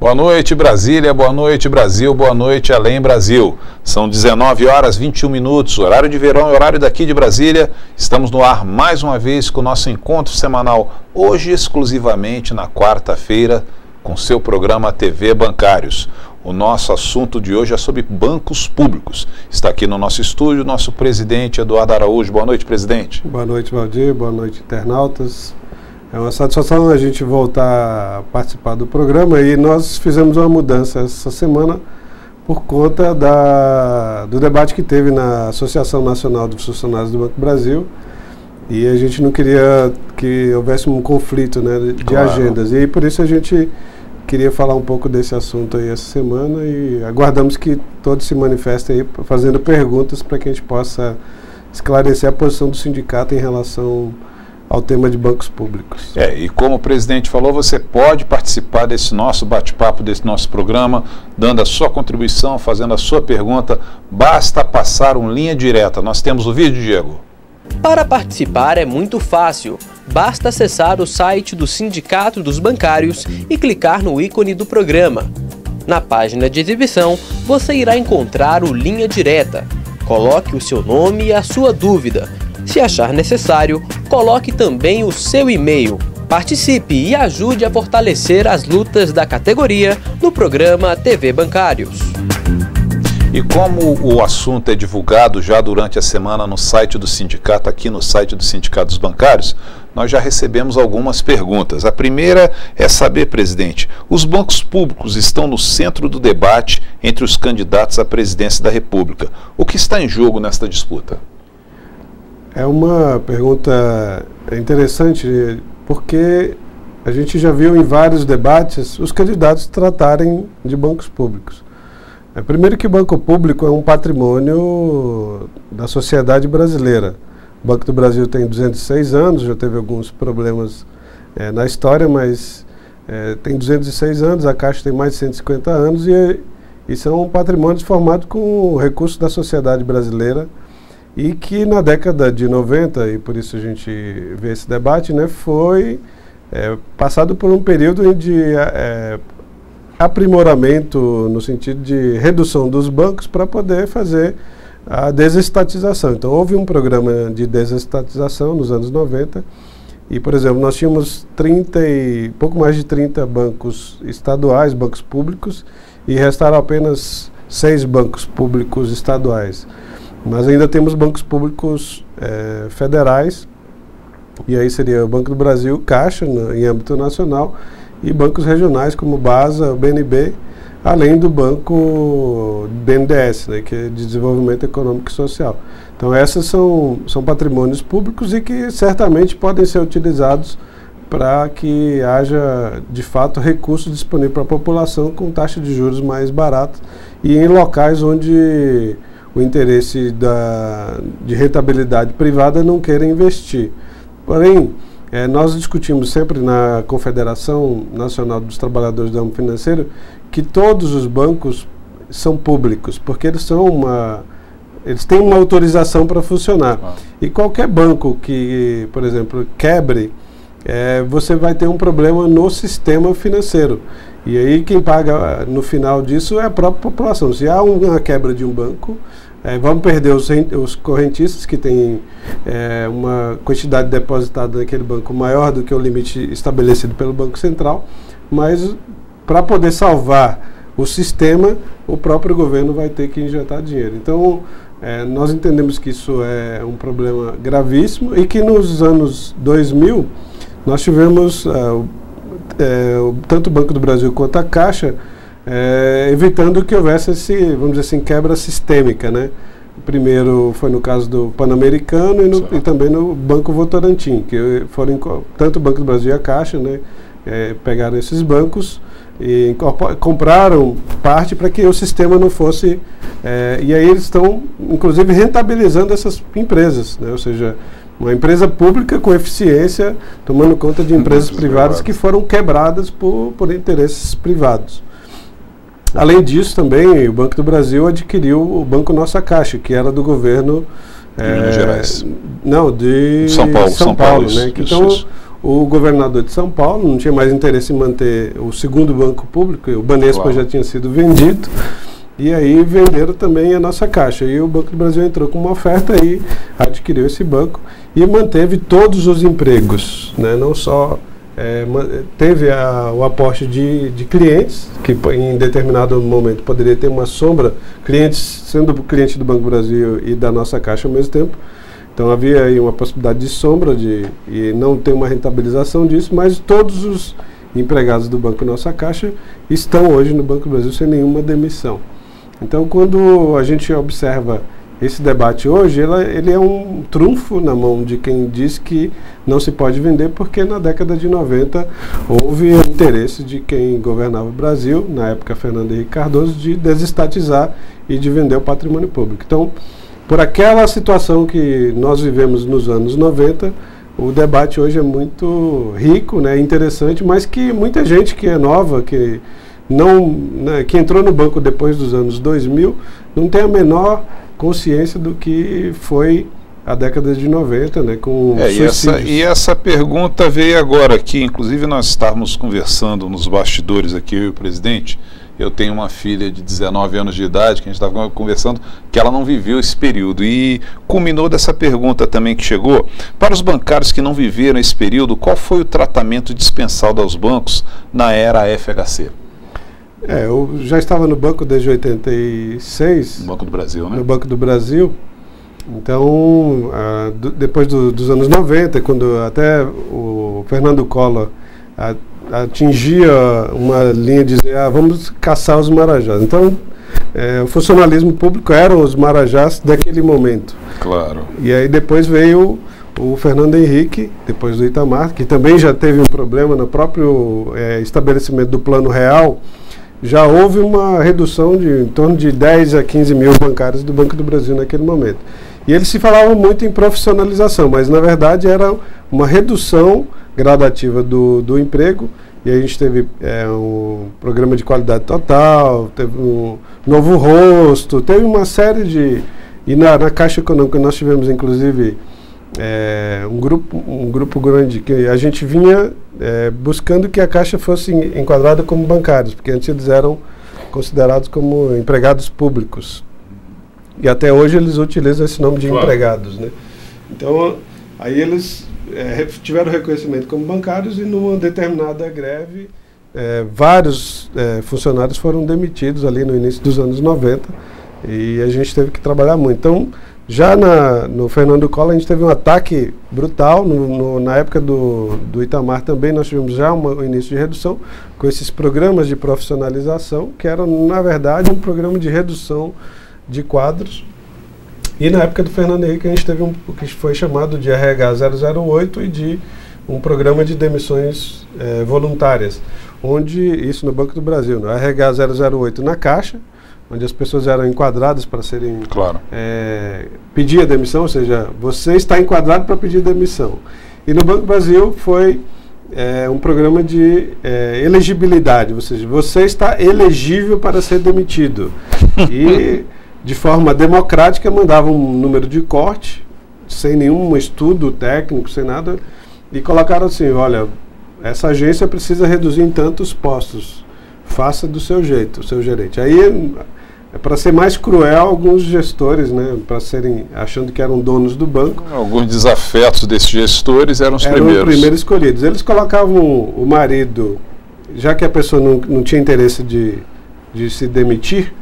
Boa noite, Brasília, boa noite, Brasil, boa noite, Além Brasil. São 19 horas 21 minutos, horário de verão e horário daqui de Brasília. Estamos no ar mais uma vez com o nosso encontro semanal, hoje exclusivamente na quarta-feira, com seu programa TV Bancários. O nosso assunto de hoje é sobre bancos públicos. Está aqui no nosso estúdio o nosso presidente Eduardo Araújo. Boa noite, presidente. Boa noite, Valdir. Boa noite, internautas. É uma satisfação a gente voltar a participar do programa e nós fizemos uma mudança essa semana por conta do debate que teve na Associação Nacional dos Funcionários do Banco do Brasil e a gente não queria que houvesse um conflito, né, de agendas. E aí, por isso a gente queria falar um pouco desse assunto aí essa semana e aguardamos que todos se manifestem aí fazendo perguntas para que a gente possa esclarecer a posição do sindicato em relação ao tema de bancos públicos. E como o presidente falou, você pode participar desse nosso bate-papo, desse nosso programa, dando a sua contribuição, fazendo a sua pergunta. Basta passar um linha direta. Nós temos o vídeo, Diego. Para participar é muito fácil. Basta acessar o site do Sindicato dos Bancários e clicar no ícone do programa. Na página de exibição, você irá encontrar o Linha Direta. Coloque o seu nome e a sua dúvida. Se achar necessário, coloque também o seu e-mail. Participe e ajude a fortalecer as lutas da categoria no programa TV Bancários. E como o assunto é divulgado já durante a semana no site do sindicato, aqui no site do Sindicato dos Bancários, nós já recebemos algumas perguntas. A primeira é saber, presidente, os bancos públicos estão no centro do debate entre os candidatos à presidência da República. O que está em jogo nesta disputa? É uma pergunta interessante, porque a gente já viu em vários debates os candidatos tratarem de bancos públicos. Primeiro que o banco público é um patrimônio da sociedade brasileira. O Banco do Brasil tem 206 anos, já teve alguns problemas na história, mas tem 206 anos, a Caixa tem mais de 150 anos e são patrimônios formados com recursos da sociedade brasileira e que na década de 90, e por isso a gente vê esse debate, né, foi passado por um período de aprimoramento no sentido de redução dos bancos para poder fazer a desestatização. Então houve um programa de desestatização nos anos 90 e, por exemplo, nós tínhamos pouco mais de 30 bancos estaduais, bancos públicos, e restaram apenas 6 bancos públicos estaduais. Mas ainda temos bancos públicos federais, e aí seria o Banco do Brasil, Caixa, em âmbito nacional, e bancos regionais como o BASA, o BNB, além do banco BNDES, né, que é de Desenvolvimento Econômico e Social. Então esses são patrimônios públicos e que certamente podem ser utilizados para que haja, de fato, recursos disponíveis para a população com taxa de juros mais barata e em locais onde o interesse de rentabilidade privada não queira investir. Porém, nós discutimos sempre na Confederação Nacional dos Trabalhadores do Ramo Financeiro que todos os bancos são públicos, porque eles têm uma autorização para funcionar. E qualquer banco que, por exemplo, quebre, você vai ter um problema no sistema financeiro. E aí quem paga no final disso é a própria população. Se há uma quebra de um banco, vamos perder os correntistas que têm uma quantidade depositada naquele banco maior do que o limite estabelecido pelo Banco Central, mas para poder salvar o sistema, o próprio governo vai ter que injetar dinheiro. Então, nós entendemos que isso é um problema gravíssimo e que nos anos 2000 nós tivemos tanto o Banco do Brasil quanto a Caixa evitando que houvesse vamos dizer assim, quebra sistêmica, né? Primeiro foi no caso do Pan-Americano e também no Banco Votorantim, que foram tanto o Banco do Brasil e a Caixa, né, pegaram esses bancos e compraram parte para que o sistema não fosse... e aí eles estão, inclusive, rentabilizando essas empresas, né? Ou seja, uma empresa pública com eficiência, tomando conta de empresas privadas que foram quebradas por interesses privados. Além disso, também, o Banco do Brasil adquiriu o Banco Nossa Caixa, que era do governo... de Minas Gerais. Não, de São Paulo, né? Então, o governador de São Paulo não tinha mais interesse em manter o segundo banco público, o Banespa já tinha sido vendido, e aí venderam também a nossa Caixa. E o Banco do Brasil entrou com uma oferta e adquiriu esse banco e manteve todos os empregos, né? Não só teve o aporte de clientes, que em determinado momento poderia ter uma sombra, clientes sendo cliente do Banco do Brasil e da nossa Caixa ao mesmo tempo. Então havia aí uma possibilidade de sombra e não ter uma rentabilização disso, mas todos os empregados do Banco Nossa Caixa estão hoje no Banco do Brasil sem nenhuma demissão. Então, quando a gente observa esse debate hoje, ele é um trunfo na mão de quem diz que não se pode vender, porque na década de 90 houve o interesse de quem governava o Brasil, na época Fernando Henrique Cardoso, de desestatizar e de vender o patrimônio público. Então, por aquela situação que nós vivemos nos anos 90, o debate hoje é muito rico, né, interessante, mas que muita gente que é nova, que entrou no banco depois dos anos 2000, não tem a menor consciência do que foi a década de 90, né, com suicídios. E essa pergunta veio agora aqui, inclusive nós estávamos conversando nos bastidores aqui, eu e o presidente. Eu tenho uma filha de 19 anos de idade, que a gente estava conversando, que ela não viveu esse período. E culminou dessa pergunta também que chegou. Para os bancários que não viveram esse período, qual foi o tratamento dispensado aos bancos na era FHC? Eu já estava no banco desde 86. No Banco do Brasil, né? No Banco do Brasil. Então, depois dos anos 90, quando até o Fernando Collor atingia uma linha de dizer, vamos caçar os marajás. Então, o funcionalismo público eram os marajás daquele momento. Claro. E aí depois veio o Fernando Henrique, depois do Itamar, que também já teve um problema no próprio estabelecimento do Plano Real. Já houve uma redução de em torno de 10 a 15 mil bancários do Banco do Brasil naquele momento. E eles se falavam muito em profissionalização, mas na verdade era uma redução gradativa do emprego, e a gente teve um programa de qualidade total, teve um novo rosto, teve uma série de... E na Caixa Econômica nós tivemos inclusive um grupo grande, que a gente vinha buscando que a Caixa fosse enquadrada como bancários, porque antes eles eram considerados como empregados públicos. E até hoje eles utilizam esse nome de empregados, né? Então, aí eles tiveram reconhecimento como bancários e numa determinada greve, vários funcionários foram demitidos ali no início dos anos 90 e a gente teve que trabalhar muito. Então, já no Fernando Collor a gente teve um ataque brutal, na época do Itamar também nós tivemos já um início de redução com esses programas de profissionalização, que eram na verdade um programa de redução de quadros. E na época do Fernando Henrique a gente teve o que foi chamado de RH 008 e de um programa de demissões voluntárias, onde, isso no Banco do Brasil, no RH 008 na Caixa, onde as pessoas eram enquadradas para serem... Claro. Pedir a demissão, ou seja, você está enquadrado para pedir demissão. E no Banco do Brasil foi um programa de elegibilidade, ou seja, você está elegível para ser demitido. E, de forma democrática, mandava um número de corte, sem nenhum estudo técnico, sem nada, e colocaram assim, olha, essa agência precisa reduzir em tantos postos, faça do seu jeito, o seu gerente. Aí, para ser mais cruel, alguns gestores, né, achando que eram donos do banco. Alguns desafetos desses gestores eram os primeiros escolhidos. Eles colocavam o marido, já que a pessoa não tinha interesse de se demitir,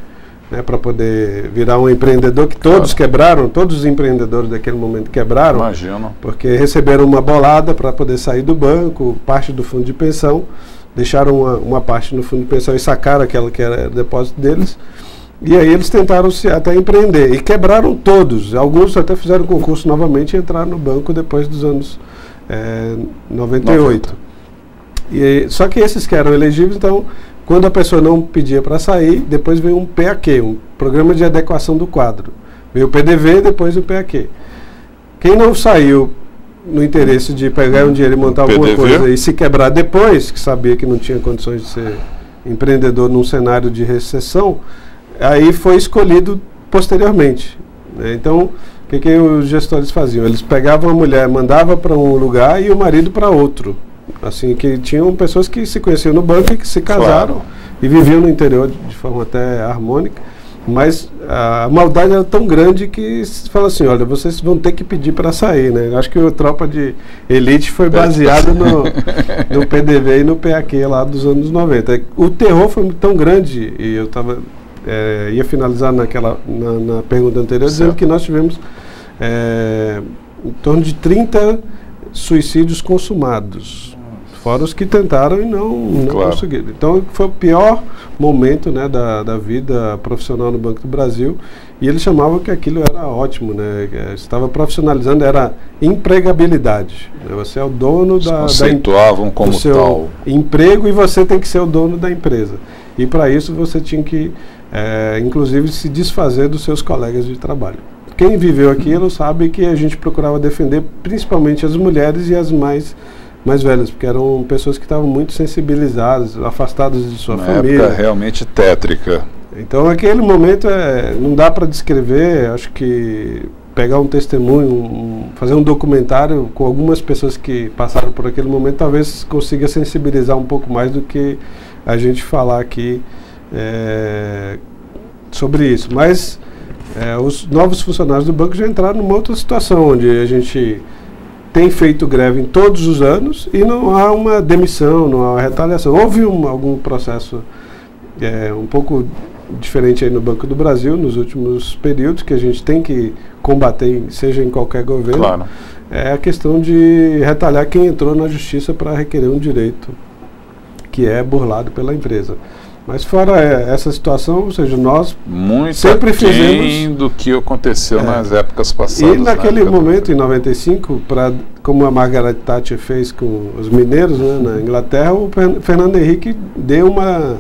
né, para poder virar um empreendedor, que todos quebraram, todos os empreendedores daquele momento quebraram. Imagino. Porque receberam uma bolada para poder sair do banco, parte do fundo de pensão, deixaram uma parte no fundo de pensão e sacaram aquela que era depósito deles. E aí eles tentaram até empreender e quebraram todos. Alguns até fizeram concurso novamente e entraram no banco depois dos anos 98. Só que esses que eram elegíveis, então, quando a pessoa não pedia para sair, depois veio um PAQ, um Programa de Adequação do Quadro. Veio o PDV, depois o PAQ. Quem não saiu no interesse de pegar um dinheiro e montar alguma coisa e se quebrar depois, que sabia que não tinha condições de ser empreendedor num cenário de recessão, aí foi escolhido posteriormente, né? Então, o que os gestores faziam? Eles pegavam a mulher, mandavam para um lugar e o marido para outro. Assim, que tinham pessoas que se conheciam no banco e que se casaram, claro, e viviam no interior de forma até harmônica, mas a maldade era tão grande que se fala assim, olha, vocês vão ter que pedir para sair, né? Acho que o Tropa de Elite foi baseado no PDV e no PAQ lá dos anos 90. O terror foi tão grande, e eu ia finalizar na pergunta anterior, dizendo que nós tivemos em torno de 30 suicídios consumados, fora os que tentaram e não claro, conseguiram. Então foi o pior momento, né, da vida profissional no Banco do Brasil, e eles chamavam que aquilo era ótimo, né? Estava profissionalizando, era empregabilidade, né? Você é o dono conceituavam como do seu tal emprego e você tem que ser o dono da empresa. E para isso você tinha que, inclusive, se desfazer dos seus colegas de trabalho. Quem viveu aquilo sabe que a gente procurava defender principalmente as mulheres e as mais velhas, porque eram pessoas que estavam muito sensibilizadas, afastadas de sua família. Época realmente tétrica. Então, aquele momento não dá para descrever. Acho que pegar um testemunho, fazer um documentário com algumas pessoas que passaram por aquele momento, talvez consiga sensibilizar um pouco mais do que a gente falar aqui sobre isso. Mas os novos funcionários do banco já entraram numa outra situação, onde a gente tem feito greve em todos os anos e não há uma demissão, não há uma retaliação. Houve algum processo um pouco diferente aí no Banco do Brasil nos últimos períodos, que a gente tem que combater, seja em qualquer governo. Claro. É a questão de retalhar quem entrou na justiça para requerer um direito que é burlado pela empresa. Mas fora essa situação, ou seja, nós sempre fizemos do que aconteceu nas épocas passadas. E naquele momento, em 95, como a Margaret Thatcher fez com os mineiros, né, na Inglaterra, o Fernando Henrique deu uma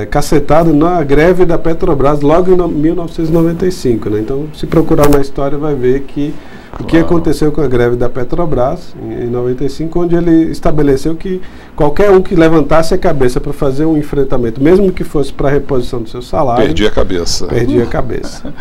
cacetada na greve da Petrobras logo em 1995. Né? Então, se procurar na história, vai ver que o que aconteceu com a greve da Petrobras em 95, onde ele estabeleceu que qualquer um que levantasse a cabeça para fazer um enfrentamento, mesmo que fosse para a reposição do seu salário, perdia a cabeça. Perdia a cabeça.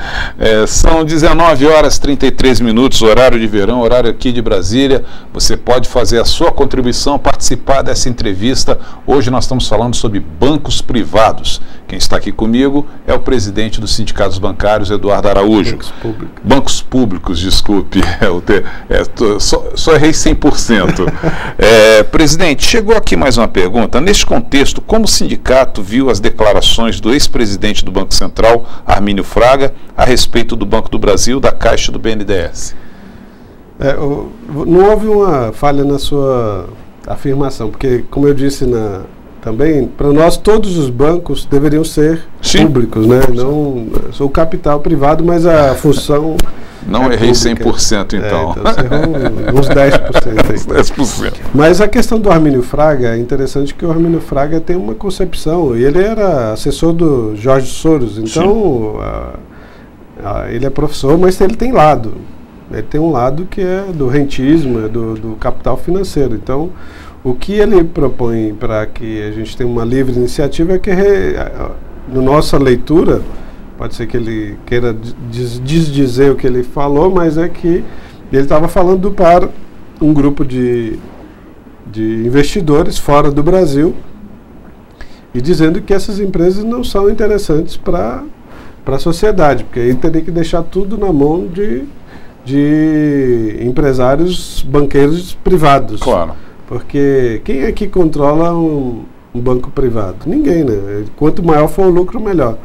São 19h33, horário de verão, horário aqui de Brasília. Você pode fazer a sua contribuição, participar dessa entrevista. Hoje nós estamos falando sobre bancos privados. Quem está aqui comigo é o presidente dos sindicatos bancários, Eduardo Araújo. Bancos públicos, desculpe. Só errei 100%. Presidente, chegou aqui mais uma pergunta. Neste contexto, como o sindicato viu as declarações do ex-presidente do Banco Central, Armínio Fraga, a respeito do Banco do Brasil, da Caixa e do BNDES? Não houve uma falha na sua afirmação, porque, como eu disse também, para nós todos os bancos deveriam ser públicos, né? Não sou capital privado, mas a função não errei pública. 100%, então. Então você errou uns 10%. Uns 10%. Mas a questão do Armínio Fraga, é interessante que o Armínio Fraga tem uma concepção, e ele era assessor do Jorge Soros, então ele é professor, mas ele tem lado. Ele tem um lado que é do rentismo, do capital financeiro. Então, o que ele propõe para que a gente tenha uma livre iniciativa é que, na nossa leitura, pode ser que ele queira desdizer o que ele falou, mas é que ele estava falando para um grupo de investidores fora do Brasil e dizendo que essas empresas não são interessantes para a sociedade, porque aí teria que deixar tudo na mão de empresários banqueiros privados. Claro. Porque quem é que controla um banco privado? Ninguém, né? Quanto maior for o lucro, melhor.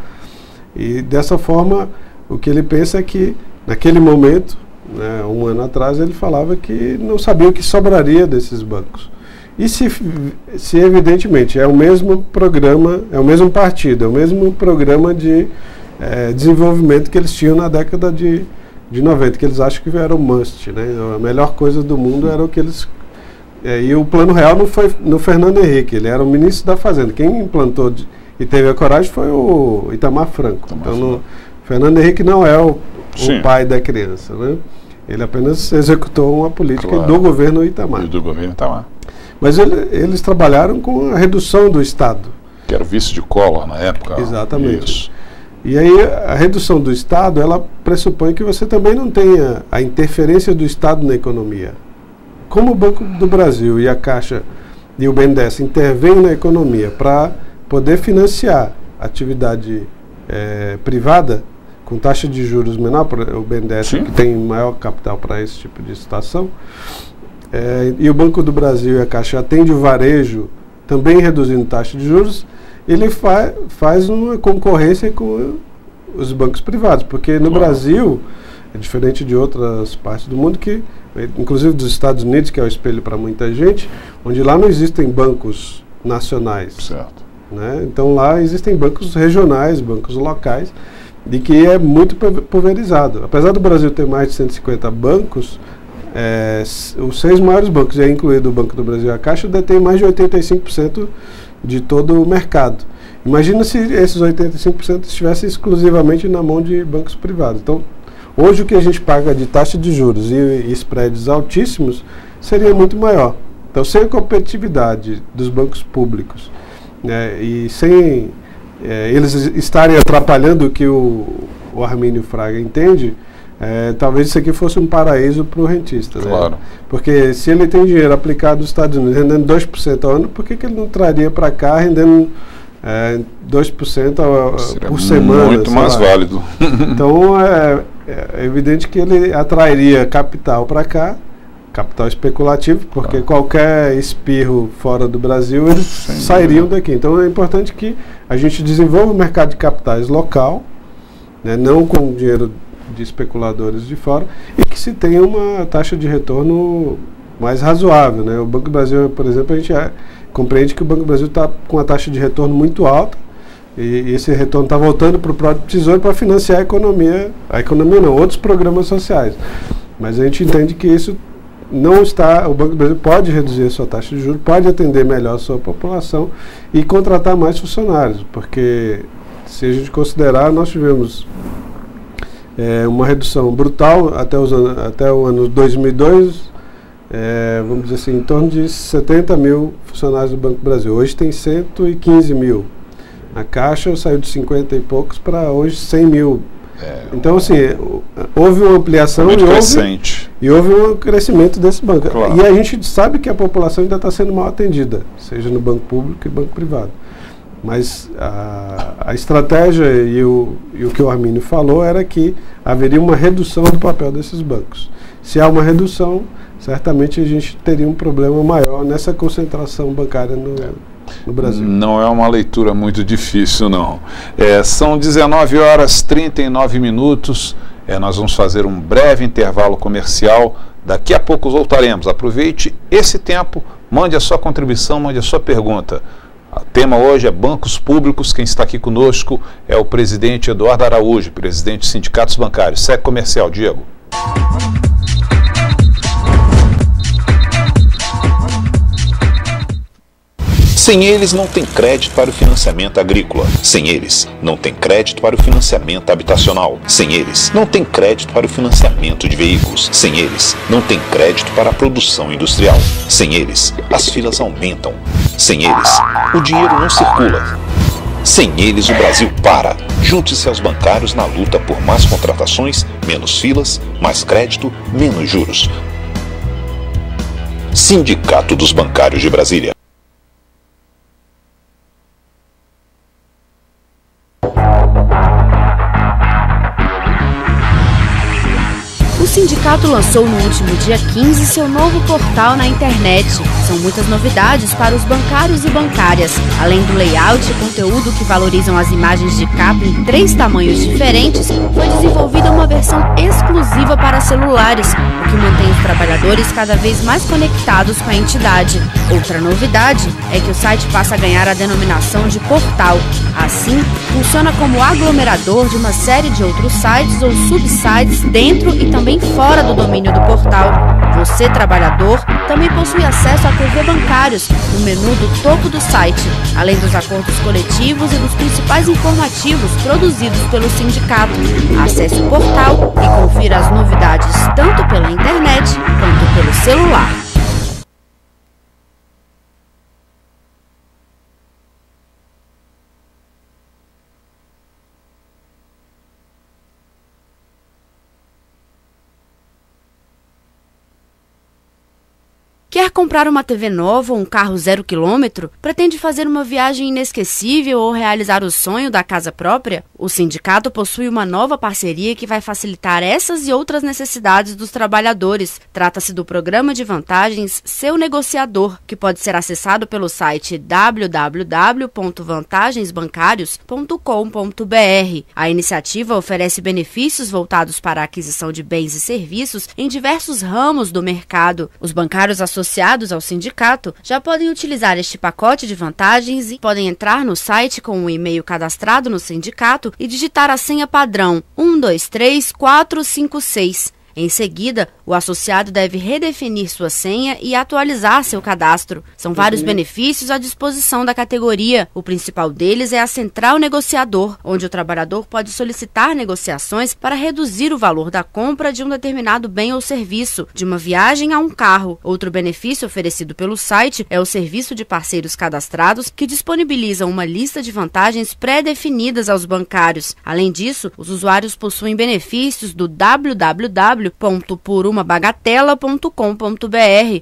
E dessa forma, o que ele pensa é que, naquele momento, né, um ano atrás, ele falava que não sabia o que sobraria desses bancos. E se evidentemente é o mesmo programa, é o mesmo partido, é o mesmo programa de desenvolvimento que eles tinham na década de 90, que eles acham que era o must, né? A melhor coisa do mundo era o que eles... e o Plano Real não foi no Fernando Henrique, ele era o ministro da Fazenda. Quem implantou e teve a coragem foi o Itamar Franco. Então, Fernando Henrique não é o pai da criança, né? Ele apenas executou uma política do governo Itamar. Do governo Itamar. Mas eles trabalharam com a redução do Estado. Que era o vice de Collor na época. Exatamente. Isso. E aí a redução do Estado, ela pressupõe que você também não tenha a interferência do Estado na economia. Como o Banco do Brasil e a Caixa e o BNDES intervêm na economia para poder financiar atividade privada com taxa de juros menor, o BNDES que tem maior capital para esse tipo de situação, e o Banco do Brasil e a Caixa atendem o varejo também reduzindo taxa de juros, ele faz uma concorrência com os bancos privados, porque no Brasil, é diferente de outras partes do mundo, inclusive dos Estados Unidos, que é o espelho para muita gente, onde lá não existem bancos nacionais. Certo. Né? Então lá existem bancos regionais, bancos locais, e que é muito pulverizado. Apesar do Brasil ter mais de 150 bancos, os 6 maiores bancos, incluído o Banco do Brasil e a Caixa, detêm mais de 85% de todo o mercado. Imagina se esses 85% estivessem exclusivamente na mão de bancos privados. Então, hoje o que a gente paga de taxa de juros e spreads altíssimos seria muito maior. Então, sem a competitividade dos bancos públicos, e sem eles estarem atrapalhando o que o Armínio Fraga entende, talvez isso aqui fosse um paraíso para o rentista. Claro. Né? Porque se ele tem dinheiro aplicado nos Estados Unidos rendendo 2% ao ano, por que ele não traria para cá rendendo 2% por semana? Muito mais válido. Então é evidente que ele atrairia capital para cá, capital especulativo, porque qualquer espirro fora do Brasil, eles sairiam daqui. Então é importante que a gente desenvolva o mercado de capitais local, né, não com dinheiro de especuladores de fora, e que se tenha uma taxa de retorno mais razoável. Né? O Banco do Brasil, por exemplo, a gente compreende que o Banco do Brasil está com uma taxa de retorno muito alta, e esse retorno está voltando para o próprio Tesouro para financiar a economia não, outros programas sociais. Mas a gente entende que isso não está, o Banco do Brasil pode reduzir a sua taxa de juros, pode atender melhor a sua população e contratar mais funcionários, porque se a gente considerar, nós tivemos uma redução brutal até o ano 2002, vamos dizer assim, em torno de 70 mil funcionários do Banco do Brasil. Hoje tem 115 mil. A Caixa saiu de 50 e poucos para hoje 100 mil. Então, assim, houve uma ampliação e houve um crescimento desse banco. Claro. E a gente sabe que a população ainda está sendo mal atendida, seja no banco público e banco privado. Mas a estratégia e o que o Armínio falou era que haveria uma redução do papel desses bancos. Se há uma redução, certamente a gente teria um problema maior nessa concentração bancária no Brasil. Não é uma leitura muito difícil, não. São 19h39. Nós vamos fazer um breve intervalo comercial. Daqui a pouco voltaremos. Aproveite esse tempo, mande a sua contribuição, mande a sua pergunta. O tema hoje é bancos públicos. Quem está aqui conosco é o presidente Eduardo Araújo, presidente dos sindicatos bancários. Segue comercial, Diego. Sem eles, não tem crédito para o financiamento agrícola. Sem eles, não tem crédito para o financiamento habitacional. Sem eles, não tem crédito para o financiamento de veículos. Sem eles, não tem crédito para a produção industrial. Sem eles, as filas aumentam. Sem eles, o dinheiro não circula. Sem eles, o Brasil para. Junte-se aos bancários na luta por mais contratações, menos filas, mais crédito, menos juros. Sindicato dos Bancários de Brasília. O sindicato lançou no último dia 15 seu novo portal na internet. São muitas novidades para os bancários e bancárias. Além do layout e conteúdo que valorizam as imagens de capa em 3 tamanhos diferentes, foi desenvolvida uma versão exclusiva para celulares, o que mantém os trabalhadores cada vez mais conectados com a entidade. Outra novidade é que o site passa a ganhar a denominação de portal. Assim, funciona como aglomerador de uma série de outros sites ou subsites dentro e também fora do domínio do portal. Você, trabalhador, também possui acesso a TV Bancários no menu do topo do site, além dos acordos coletivos e dos principais informativos produzidos pelo sindicato. Acesse o portal e confira as novidades tanto pela internet quanto pelo celular. Quer comprar uma TV nova ou um carro 0 km? Pretende fazer uma viagem inesquecível ou realizar o sonho da casa própria? O sindicato possui uma nova parceria que vai facilitar essas e outras necessidades dos trabalhadores. Trata-se do Programa de Vantagens Seu Negociador, que pode ser acessado pelo site www.vantagensbancarios.com.br. A iniciativa oferece benefícios voltados para a aquisição de bens e serviços em diversos ramos do mercado. Os bancários associados ao sindicato já podem utilizar este pacote de vantagens e podem entrar no site com um e-mail cadastrado no sindicato e digitar a senha padrão 123456. Em seguida, o associado deve redefinir sua senha e atualizar seu cadastro. São vários benefícios à disposição da categoria. O principal deles é a Central Negociador, onde o trabalhador pode solicitar negociações para reduzir o valor da compra de um determinado bem ou serviço, de uma viagem a um carro. Outro benefício oferecido pelo site é o serviço de parceiros cadastrados, que disponibilizam uma lista de vantagens pré-definidas aos bancários. Além disso, os usuários possuem benefícios do www.porumabagatela.com.br,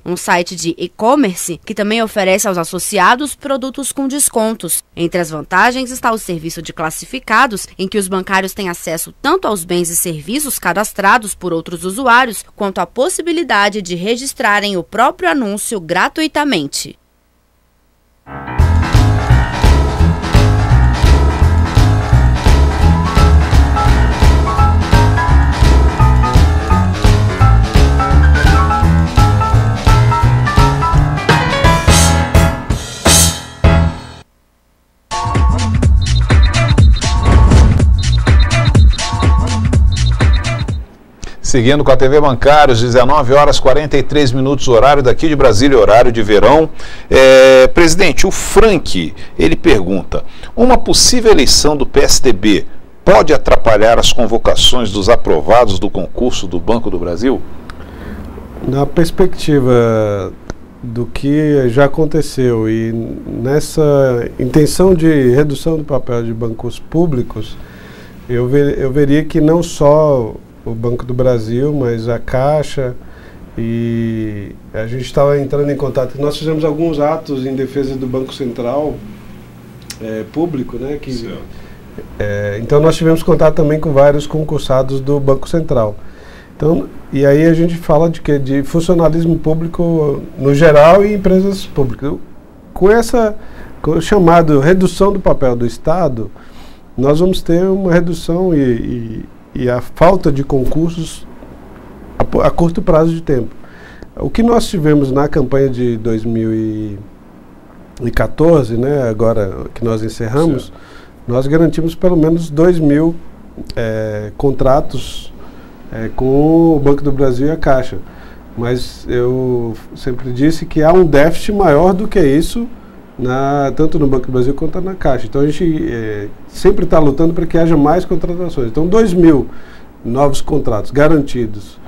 um site de e-commerce que também oferece aos associados produtos com descontos. Entre as vantagens está o serviço de classificados, em que os bancários têm acesso tanto aos bens e serviços cadastrados por outros usuários, quanto à possibilidade de registrarem o próprio anúncio gratuitamente. Seguindo com a TV Bancários, 19 horas 43 minutos, horário daqui de Brasília, horário de verão. Presidente, o Frank, ele pergunta, uma possível eleição do PSDB pode atrapalhar as convocações dos aprovados do concurso do Banco do Brasil? Na perspectiva do que já aconteceu e nessa intenção de redução do papel de bancos públicos, eu veria que não só o Banco do Brasil, mas a Caixa, e a gente estava entrando em contato. Nós fizemos alguns atos em defesa do Banco Central público, né? Então nós tivemos contato também com vários concursados do Banco Central. Então, e aí a gente fala de funcionalismo público no geral e empresas públicas. Com o chamado redução do papel do Estado, nós vamos ter uma redução e a falta de concursos a curto prazo de tempo. O que nós tivemos na campanha de 2014, né, agora que nós encerramos, certo, nós garantimos pelo menos 2.000 contratos com o Banco do Brasil e a Caixa. Mas eu sempre disse que há um déficit maior do que isso, tanto no Banco do Brasil quanto na Caixa. Então a gente sempre está lutando para que haja mais contratações. Então 2.000 novos contratos garantidos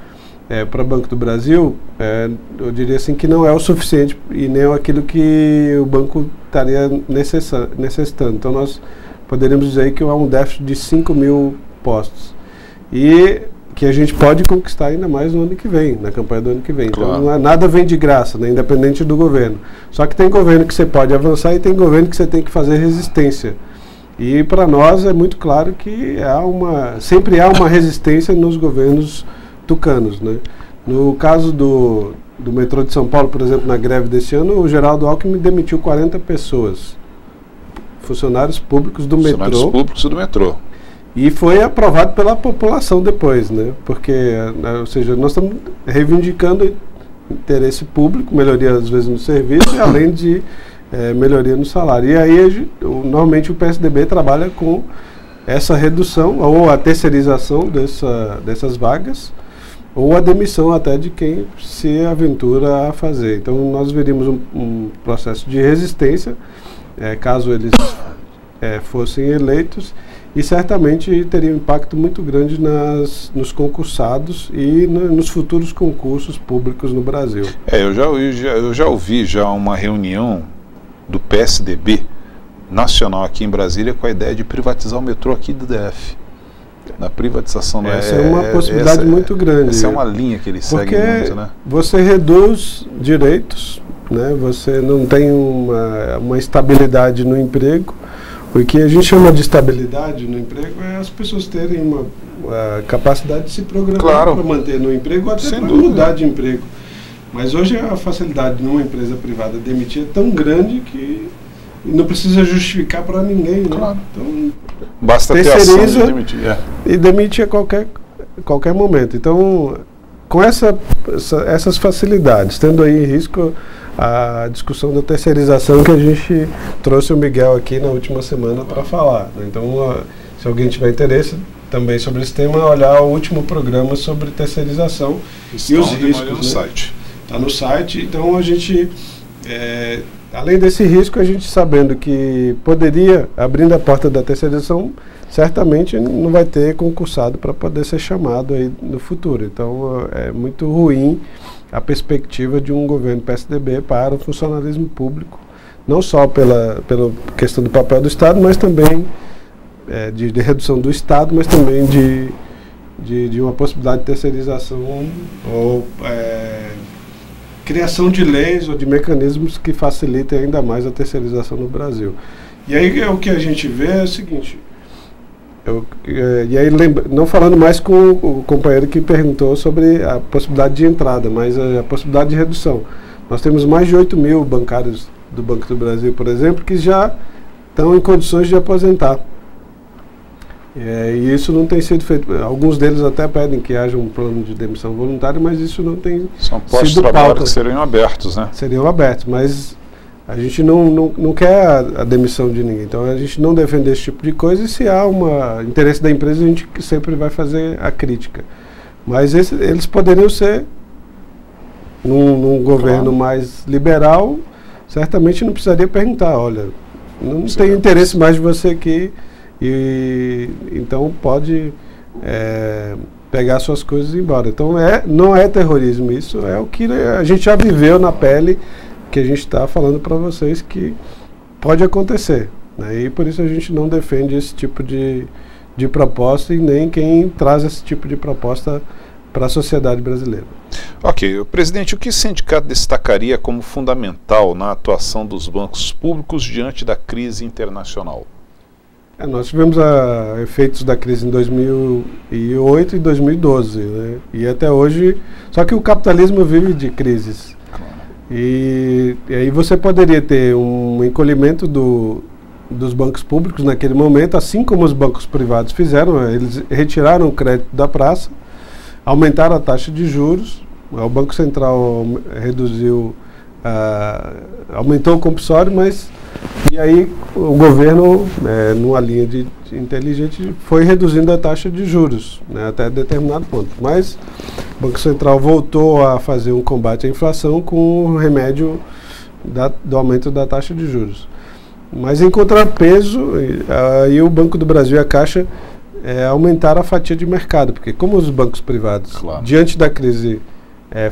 para o Banco do Brasil, eu diria assim que não é o suficiente e nem aquilo que o banco estaria necessitando. Então nós poderíamos dizer que há um déficit de 5.000 postos. E que a gente pode conquistar ainda mais no ano que vem, na campanha do ano que vem. Claro. Então nada vem de graça, né, independente do governo. Só que tem governo que você pode avançar e tem governo que você tem que fazer resistência. E para nós é muito claro que sempre há uma resistência nos governos tucanos, né? No caso do metrô de São Paulo, por exemplo, na greve desse ano, o Geraldo Alckmin demitiu 40 pessoas, funcionários públicos do metrô. Funcionários públicos do metrô. E foi aprovado pela população depois, né? Porque, ou seja, nós estamos reivindicando interesse público, melhoria às vezes no serviço, e além de melhoria no salário. E aí, normalmente o PSDB trabalha com essa redução, ou a terceirização dessas vagas, ou a demissão até de quem se aventura a fazer. Então nós veríamos um processo de resistência, caso eles fossem eleitos, e certamente teria um impacto muito grande nos concursados e nos futuros concursos públicos no Brasil. Eu já ouvi uma reunião do PSDB nacional aqui em Brasília com a ideia de privatizar o metrô aqui do DF. da privatização. Essa é uma possibilidade muito grande. Essa é uma linha que eles seguem muito, né? Você reduz direitos, né? Você não tem uma estabilidade no emprego. O que a gente chama de estabilidade no emprego é as pessoas terem uma capacidade de se programar para manter no emprego ou até para mudar de emprego. Mas hoje a facilidade numa empresa privada de demitir é tão grande que não precisa justificar para ninguém, né? Claro. Então, basta ter ação de demitir. E demite a qualquer momento. Então, com essas facilidades, tendo aí em risco a discussão da terceirização que a gente trouxe o Miguel aqui na última semana para falar, né? Então, se alguém tiver interesse também sobre esse tema, olhar o último programa sobre terceirização e os riscos. No site. Está no site. Então, a gente, além desse risco, a gente sabendo que poderia, abrindo a porta da terceirização, certamente não vai ter concursado para poder ser chamado aí no futuro. Então, é muito ruim a perspectiva de um governo PSDB para o funcionalismo público, não só pela questão do papel do Estado, mas também de redução do Estado, mas também de uma possibilidade de terceirização ou criação de leis ou de mecanismos que facilitem ainda mais a terceirização no Brasil. E aí o que a gente vê é o seguinte, e aí não falando mais com o companheiro que perguntou sobre a possibilidade de entrada, mas a possibilidade de redução. Nós temos mais de 8 mil bancários do Banco do Brasil, por exemplo, que já estão em condições de aposentar. E isso não tem sido feito. Alguns deles até pedem que haja um plano de demissão voluntária, mas isso não tem São postos de trabalho que seriam abertos, né? Seriam abertos, mas a gente não quer a demissão de ninguém. Então a gente não defende esse tipo de coisa, e se há interesse da empresa, a gente sempre vai fazer a crítica. Mas eles poderiam ser, num governo mais liberal, certamente não precisaria perguntar, olha, não tenho interesse mais de você aqui, e então pode pegar suas coisas e ir embora. Então não é terrorismo, isso é o que a gente já viveu na pele, que a gente está falando para vocês que pode acontecer, né? E por isso a gente não defende esse tipo de proposta, e nem quem traz esse tipo de proposta para a sociedade brasileira. Ok, presidente, o que o sindicato destacaria como fundamental na atuação dos bancos públicos diante da crise internacional? Nós tivemos efeitos da crise em 2008 e 2012, né? E até hoje, só que o capitalismo vive de crises. E aí você poderia ter um encolhimento dos bancos públicos naquele momento, assim como os bancos privados fizeram. Eles retiraram o crédito da praça, aumentaram a taxa de juros, o Banco Central aumentou o compulsório, e aí o governo, numa linha inteligente, foi reduzindo a taxa de juros, né, até determinado ponto. Mas o Banco Central voltou a fazer um combate à inflação com o remédio do aumento da taxa de juros. Mas em contrapeso, aí o Banco do Brasil e a Caixa aumentaram a fatia de mercado, porque como os bancos privados, diante da crise,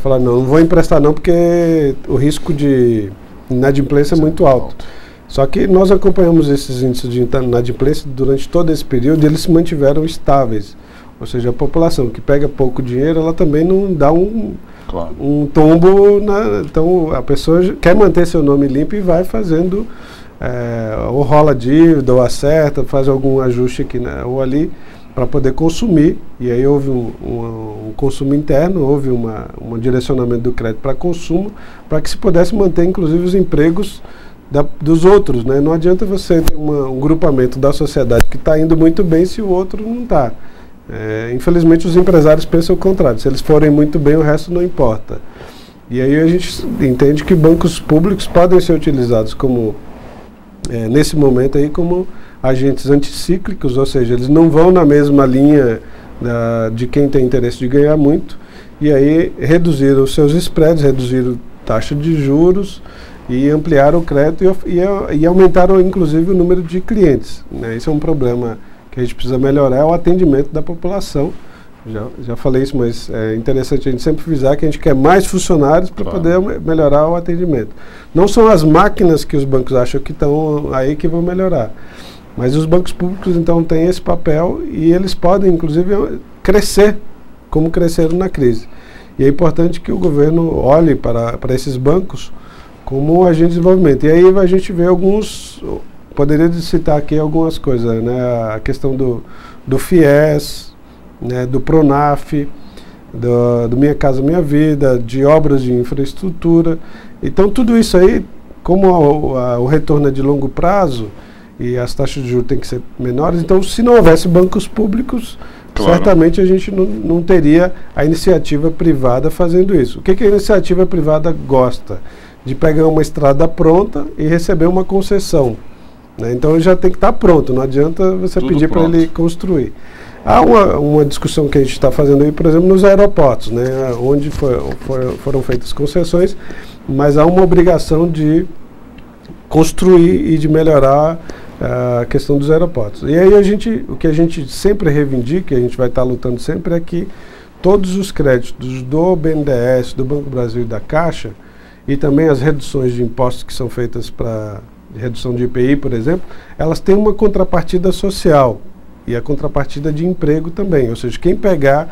falaram, não vou emprestar não, porque o risco de inadimplência é muito alto. Só que nós acompanhamos esses índices de inadimplência durante todo esse período, e eles se mantiveram estáveis. Ou seja, a população que pega pouco dinheiro, ela também não dá um tombo. Então a pessoa quer manter seu nome limpo e vai fazendo, ou rola dívida, ou acerta, faz algum ajuste aqui ou ali, para poder consumir. E aí houve um consumo interno, houve um direcionamento do crédito para consumo, para que se pudesse manter inclusive os empregos dos outros, né? Não adianta você ter um grupamento da sociedade que está indo muito bem se o outro não está. Infelizmente os empresários pensam o contrário, se eles forem muito bem, o resto não importa. E aí a gente entende que bancos públicos podem ser utilizados como, nesse momento aí, como agentes anticíclicos, ou seja, eles não vão na mesma linha de quem tem interesse de ganhar muito, e aí reduziram os seus spreads, reduziram taxa de juros, e ampliaram o crédito e aumentaram inclusive o número de clientes, né? Isso é um problema que a gente precisa melhorar, é o atendimento da população. Já falei isso, mas é interessante a gente sempre frisar que a gente quer mais funcionários para poder melhorar o atendimento. Não são as máquinas que os bancos acham que estão aí que vão melhorar. Mas os bancos públicos, então, têm esse papel e eles podem, inclusive, crescer, como cresceram na crise. E é importante que o governo olhe para esses bancos como um agente de desenvolvimento. E aí a gente vê alguns, poderia citar aqui algumas coisas, né? A questão do FIES, né? Do PRONAF, do Minha Casa Minha Vida, de obras de infraestrutura. Então tudo isso aí, como o retorno é de longo prazo e as taxas de juros têm que ser menores, então se não houvesse bancos públicos, claro, certamente a gente não teria a iniciativa privada fazendo isso. O que a iniciativa privada gosta? De pegar uma estrada pronta e receber uma concessão, né? Então ele já tem que estar pronto, não adianta você pedir para ele construir. Há uma discussão que a gente está fazendo aí, por exemplo, nos aeroportos, né? Onde foram feitas concessões, mas há uma obrigação de construir e de melhorar a questão dos aeroportos. E aí o que a gente sempre reivindica, e a gente vai estar lutando sempre, é que todos os créditos do BNDES, do Banco do Brasil e da Caixa, e também as reduções de impostos que são feitas para redução de IPI, por exemplo, elas têm uma contrapartida social e a contrapartida de emprego também. Ou seja, quem pegar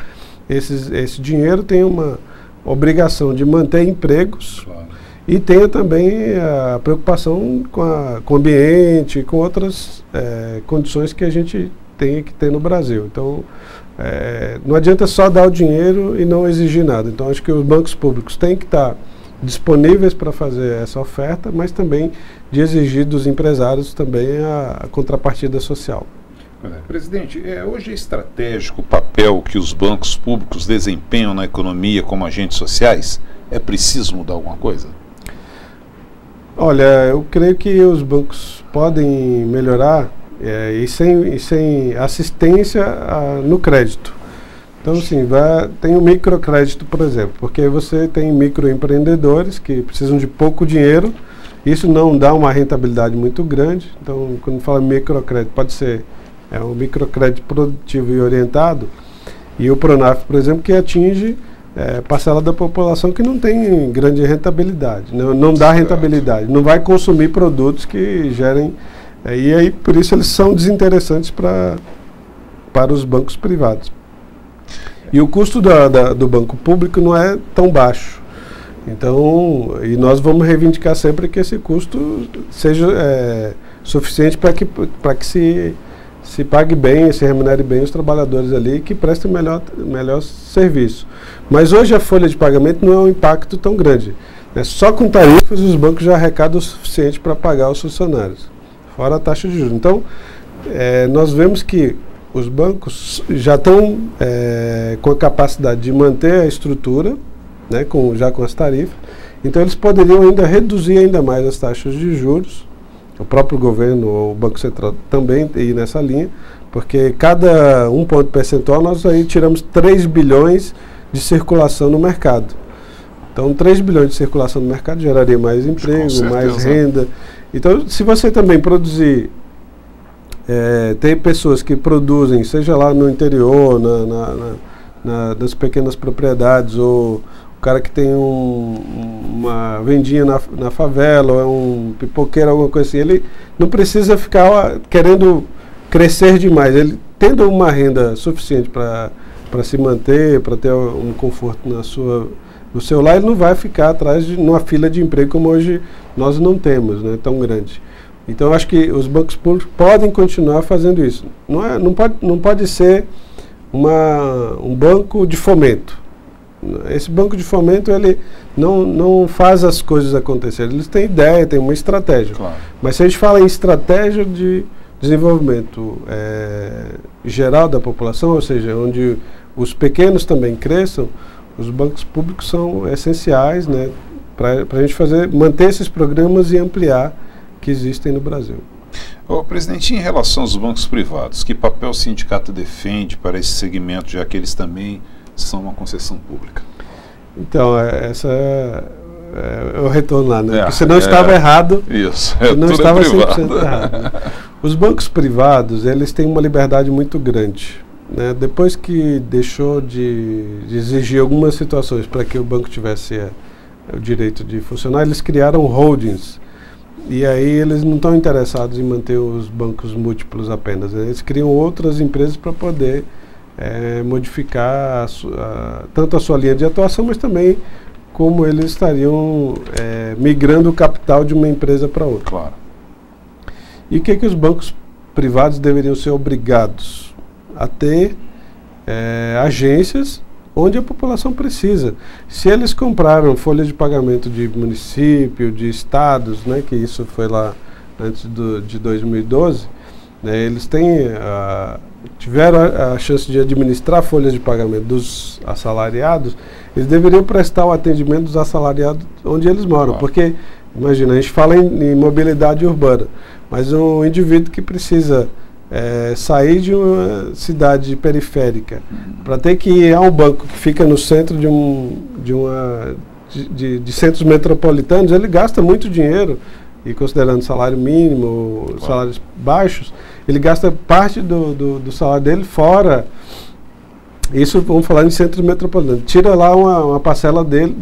esse dinheiro tem uma obrigação de manter empregos, claro, e tenha também a preocupação com o ambiente e com outras condições que a gente tem que ter no Brasil. Então, não adianta só dar o dinheiro e não exigir nada. Então, acho que os bancos públicos têm que estar disponíveis para fazer essa oferta, mas também de exigir dos empresários também a contrapartida social. Presidente, hoje é estratégico o papel que os bancos públicos desempenham na economia como agentes sociais? É preciso mudar alguma coisa? Olha, eu creio que os bancos podem melhorar e sem assistência no crédito. Então, assim, tem o microcrédito, por exemplo, porque você tem microempreendedores que precisam de pouco dinheiro, isso não dá uma rentabilidade muito grande. Então, quando fala microcrédito, pode ser um microcrédito produtivo e orientado, e o PRONAF, por exemplo, que atinge parcela da população que não tem grande rentabilidade, não dá rentabilidade, não vai consumir produtos que gerem, e aí por isso eles são desinteressantes para os bancos privados. E o custo do banco público não é tão baixo. Então, e nós vamos reivindicar sempre que esse custo seja suficiente para que se pague bem, se remunere bem os trabalhadores ali, que prestem melhor serviço. Mas hoje a folha de pagamento não é um impacto tão grande, né? Só com tarifas os bancos já arrecadam o suficiente para pagar os funcionários, fora a taxa de juros. Então, nós vemos que os bancos já estão com a capacidade de manter a estrutura, né, já com as tarifas, então eles poderiam ainda reduzir ainda mais as taxas de juros. O próprio governo, ou o Banco Central também ir nessa linha, porque cada 1 ponto percentual nós aí tiramos 3 bilhões de circulação no mercado. Então 3 bilhões de circulação no mercado geraria mais emprego, mais renda. Então se você também produzir, tem pessoas que produzem, seja lá no interior, nas pequenas propriedades, ou o cara que tem uma vendinha na favela, ou é um pipoqueiro, alguma coisa assim, ele não precisa ficar querendo crescer demais. Ele tendo uma renda suficiente para se manter, para ter um conforto no seu lar, ele não vai ficar atrás de uma fila de emprego como hoje nós não temos, né, tão grande. Então eu acho que os bancos públicos podem continuar fazendo isso. Não pode ser um banco de fomento. Esse banco de fomento, ele não faz as coisas acontecerem. Eles têm ideia, têm uma estratégia. Claro. Mas se a gente fala em estratégia de desenvolvimento geral da população, ou seja, onde os pequenos também cresçam, os bancos públicos são essenciais, né, para a gente manter esses programas e ampliar que existem no Brasil. Presidente, em relação aos bancos privados, que papel o sindicato defende para esse segmento, já que eles também são uma concessão pública? Então, eu retorno lá, né? Porque você não estava errado. Isso, não estava 100% errado. Os bancos privados, eles têm uma liberdade muito grande, né? Depois que deixou de exigir algumas situações para que o banco tivesse o direito de funcionar, eles criaram holdings. e aí eles não estão interessados em manter os bancos múltiplos apenas. Eles criam outras empresas para poder modificar tanto a sua linha de atuação, mas também como eles estariam migrando o capital de uma empresa para outra. Claro. E o que os bancos privados deveriam ser obrigados? A ter agências onde a população precisa. Se eles compraram folha de pagamento de município, de estados, né, que isso foi lá antes de 2012, né, eles tiveram a chance de administrar folhas de pagamento dos assalariados, eles deveriam prestar o atendimento dos assalariados onde eles moram, porque, imagina, a gente fala em mobilidade urbana, mas um indivíduo que precisa sair de uma cidade periférica para ter que ir a um banco que fica no centro de centros metropolitanos, ele gasta muito dinheiro, e considerando salário mínimo, salários baixos, ele gasta parte do salário dele fora. Isso vamos falar em centros metropolitanos. Tira lá uma parcela dele,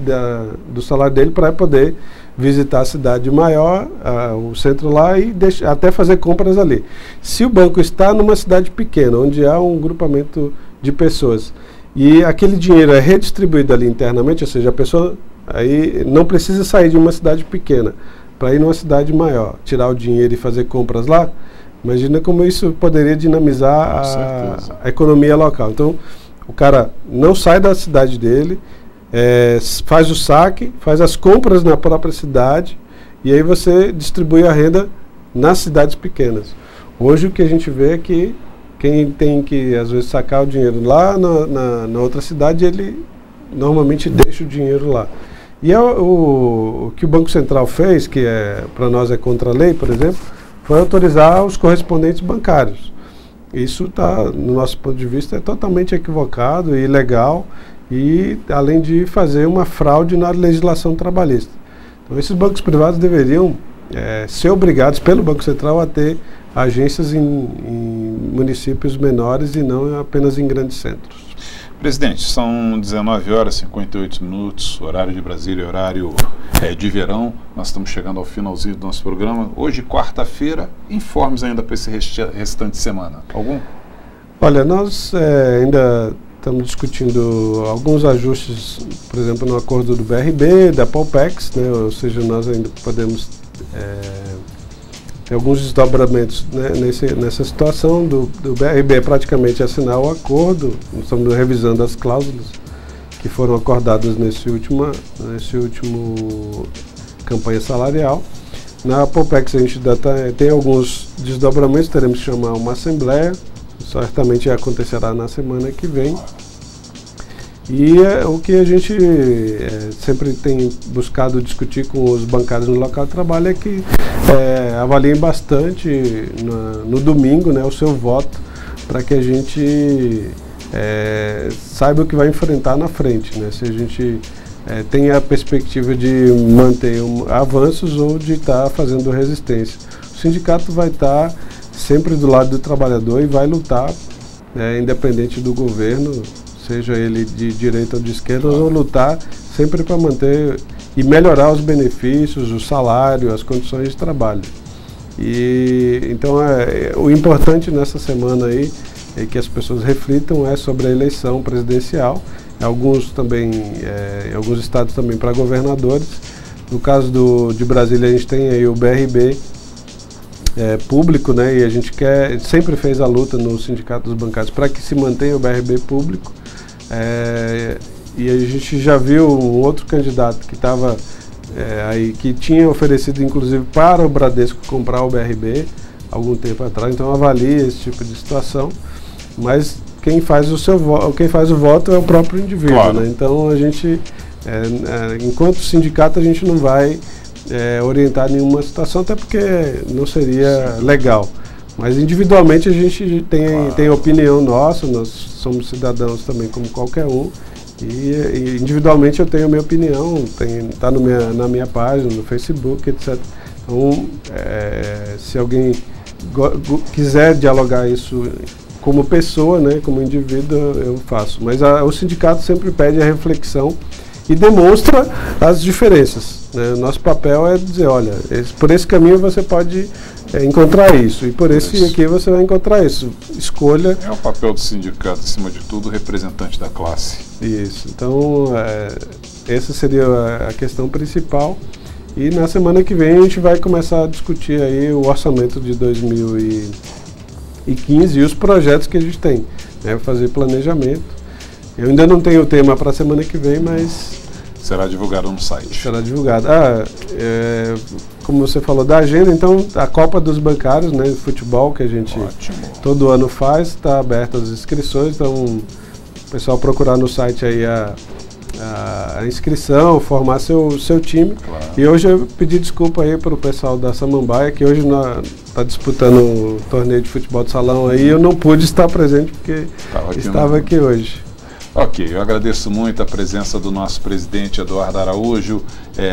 do salário dele, para poder visitar a cidade maior, o centro lá, e até fazer compras ali. Se o banco está numa cidade pequena, onde há um grupamento de pessoas, e aquele dinheiro é redistribuído ali internamente, ou seja, a pessoa aí não precisa sair de uma cidade pequena para ir numa cidade maior, tirar o dinheiro e fazer compras lá, imagina como isso poderia dinamizar a economia local. Então, o cara não sai da cidade dele, faz o saque, faz as compras na própria cidade, e aí você distribui a renda nas cidades pequenas. Hoje o que a gente vê é que quem tem que, às vezes, sacar o dinheiro lá na outra cidade, ele normalmente deixa o dinheiro lá. E o que o Banco Central fez, que para nós é contra a lei, por exemplo, foi autorizar os correspondentes bancários. Isso está, no nosso ponto de vista, é totalmente equivocado e ilegal, e além de fazer uma fraude na legislação trabalhista. Então, esses bancos privados deveriam ser obrigados pelo Banco Central a ter agências em municípios menores e não apenas em grandes centros. Presidente, são 19 horas e 58 minutos, horário de Brasília, horário de verão. Nós estamos chegando ao finalzinho do nosso programa. Hoje, quarta-feira, informes ainda para esse restante de semana. Algum? Olha, nós ainda estamos discutindo alguns ajustes, por exemplo, no acordo do BRB, da Paupex, né? Ou seja, nós ainda podemos ter alguns desdobramentos, né, nessa situação do BRB praticamente assinar o acordo. Nós estamos revisando as cláusulas que foram acordadas nesse último campanha salarial. Na Paupex a gente ainda tem alguns desdobramentos, teremos que chamar uma assembleia, certamente acontecerá na semana que vem. E o que a gente sempre tem buscado discutir com os bancários no local de trabalho é que avaliem bastante no domingo, né, o seu voto, para que a gente saiba o que vai enfrentar na frente, né, se a gente tem a perspectiva de manter avanços ou de estar fazendo resistência. O sindicato vai estar sempre do lado do trabalhador e vai lutar, independente do governo, seja ele de direita ou de esquerda, ou lutar sempre para manter e melhorar os benefícios, o salário, as condições de trabalho. E então o importante nessa semana aí é que as pessoas reflitam sobre a eleição presidencial, alguns também, em alguns estados também para governadores. No caso de Brasília, a gente tem aí o BRB público, né, e a gente sempre fez a luta no Sindicato dos Bancários para que se mantenha o BRB público. E a gente já viu um outro candidato que estava aí, que tinha oferecido inclusive para o Bradesco comprar o BRB algum tempo atrás, então avalia esse tipo de situação, mas quem faz o voto é o próprio indivíduo, claro, né? Então a gente, enquanto sindicato, a gente não vai orientar nenhuma situação, até porque não seria legal. Mas individualmente a gente tem opinião nossa, nós somos cidadãos também como qualquer um, e individualmente eu tenho a minha opinião, está na minha página, no Facebook, etc. Então, se alguém quiser dialogar isso como pessoa, né, como indivíduo, eu faço. Mas o sindicato sempre pede a reflexão e demonstra as diferenças, né? Nosso papel é dizer, olha, por esse caminho você pode encontrar isso, e por esse aqui você vai encontrar isso. Escolha. É o papel do sindicato, acima de tudo, representante da classe. Isso, então essa seria a questão principal. E na semana que vem a gente vai começar a discutir aí o orçamento de 2015 e os projetos que a gente tem, né? Fazer planejamento. Eu ainda não tenho o tema para a semana que vem, mas... Será divulgado no site. Será divulgado. Como você falou da agenda, então a Copa dos Bancários, né, futebol, que a gente todo ano faz, está aberta as inscrições, então o pessoal procurar no site aí a inscrição, formar seu time. Claro. E hoje eu pedi desculpa aí para o pessoal da Samambaia, que hoje está disputando o torneio de futebol de salão aí, eu não pude estar presente porque estava aqui hoje. Ok, eu agradeço muito a presença do nosso presidente Eduardo Araújo,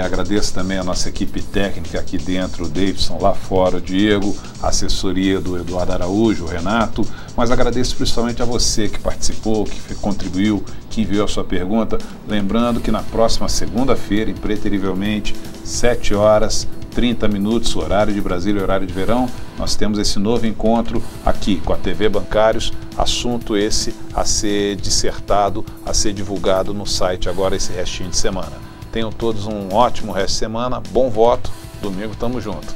agradeço também a nossa equipe técnica aqui dentro, o Davidson, lá fora, o Diego, a assessoria do Eduardo Araújo, o Renato, mas agradeço principalmente a você que participou, que contribuiu, que enviou a sua pergunta. Lembrando que na próxima segunda-feira, impreterivelmente, 7h30, horário de Brasília, horário de verão, nós temos esse novo encontro aqui com a TV Bancários, assunto esse a ser dissertado, a ser divulgado no site agora esse restinho de semana. Tenham todos um ótimo resto de semana, bom voto, domingo tamo junto.